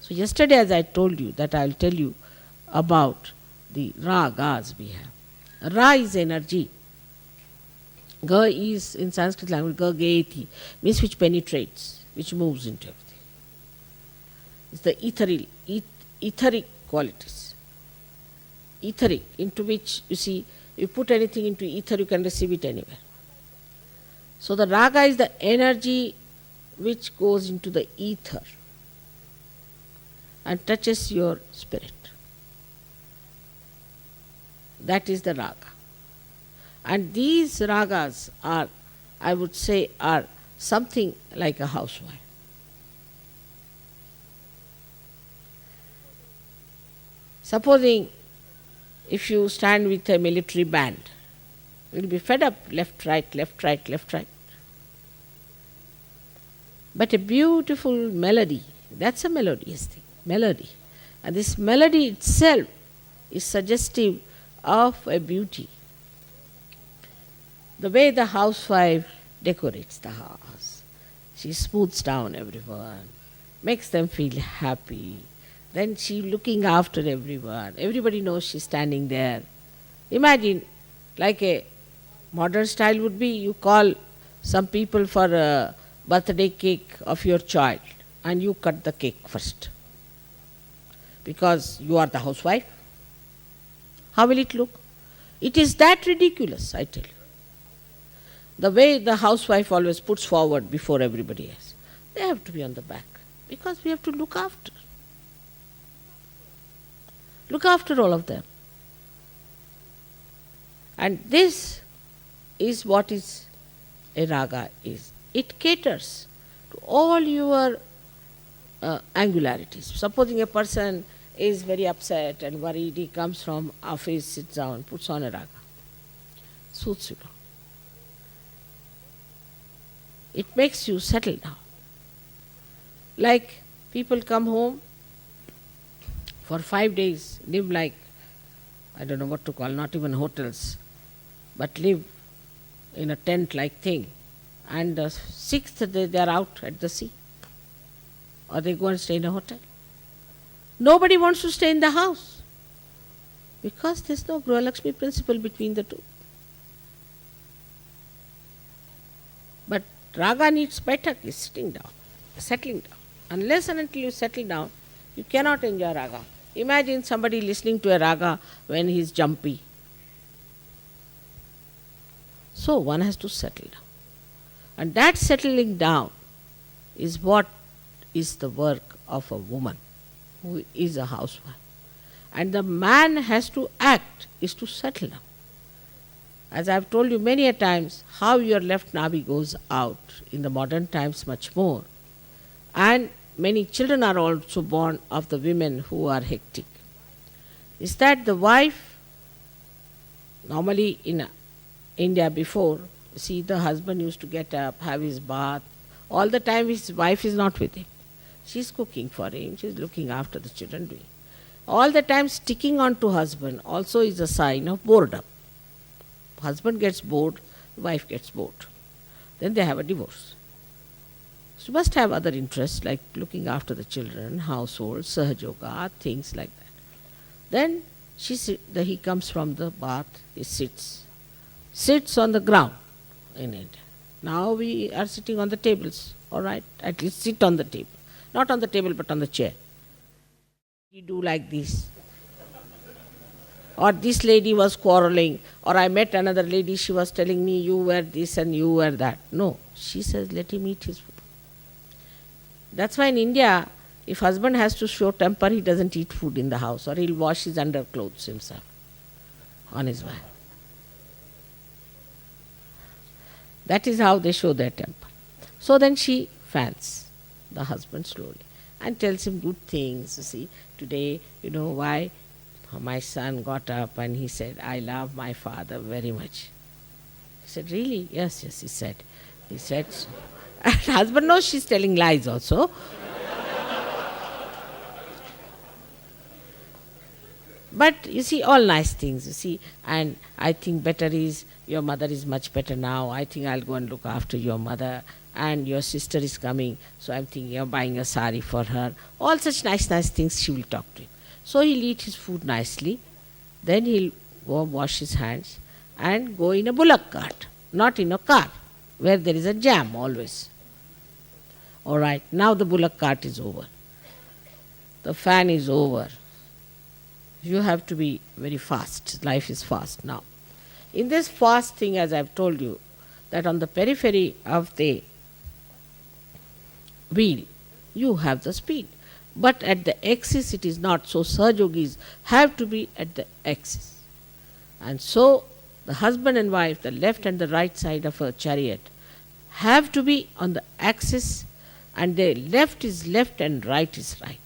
So yesterday as I told you that I will tell you about the ragas we have. Ra is energy. Ga is in Sanskrit language, ga gaeti, means which penetrates, which moves into everything. It's the etheric qualities. Etheric, into which you see, you put anything into ether, you can receive it anywhere. So the raga is the energy which goes into the ether and touches your spirit. That is the raga. And these ragas are, I would say, are something like a housewife. Supposing if you stand with a military band, you will be fed up, left, right, left, right, left, right. But a beautiful melody, that's a melodious thing, melody. And this melody itself is suggestive of a beauty. The way the housewife decorates the house, she smooths down everyone, makes them feel happy. Then she looking after everyone. Everybody knows she's standing there. Imagine, like a modern style would be, you call some people for a birthday cake of your child and you cut the cake first. Because you are the housewife. How will it look? It is that ridiculous, I tell you. The way the housewife always puts forward before everybody else. They have to be on the back because we have to look after. Look after all of them. And this is what is a raga is. It caters to all your angularities. Supposing a person is very upset and worried, he comes from office, sits down, puts on a raga, soothes you down. It makes you settle down. Like people come home for 5 days, live like, I don't know what to call, not even hotels, but live in a tent-like thing. And the 6th day they are out at the sea. Or they go and stay in a hotel. Nobody wants to stay in the house. Because there is no Gruhalakshmi principle between the two. But raga needs BAITHAK, is sitting down, settling down. Unless and until you settle down, you cannot enjoy raga. Imagine somebody listening to a raga when he is jumpy. So one has to settle down. And that settling down is what is the work of a woman who is a housewife. And the man has to act, is to settle down. As I have told you many a times, how your left navi goes out in the modern times much more. And many children are also born of the women who are hectic. Is that the wife, normally in India before, see the husband used to get up, have his bath. All the time his wife is not with him. She is cooking for him, she is looking after the children doing. All the time sticking on to husband also is a sign of boredom. Husband gets bored, wife gets bored. Then they have a divorce. She must have other interests like looking after the children, household, sahajoga, things like that. Then he comes from the bath, he sits on the ground in India. Now we are sitting on the tables, all right, at least sit on the table. Not on the table but on the chair. You do like this. Or this lady was quarreling, or I met another lady, she was telling me you wear this and you wear that. No, she says let him eat his food. That's why in India, if husband has to show temper, he doesn't eat food in the house or he'll wash his underclothes himself on his wife. That is how they show their temper. So then she fans the husband slowly and tells him good things. You see, today, you know why my son got up and he said, I love my father very much. He said, really? Yes, he said. He said, and husband knows she's telling lies also. But you see, all nice things, you see, and I think better is your mother is much better now. I think I'll go and look after your mother, and your sister is coming, so I'm thinking of buying a sari for her. All such nice, nice things she will talk to him. So he'll eat his food nicely, then he'll go wash his hands and go in a bullock cart, not in a car, where there is a jam always. All right, now the bullock cart is over. The fan is over. You have to be very fast. Life is fast now. In this fast thing, as I've told you, that on the periphery of the wheel, you have the speed. But at the axis, it is not. So, Sahajogis have to be at the axis. And so, the husband and wife, the left and the right side of a chariot, have to be on the axis, and the left is left and right is right.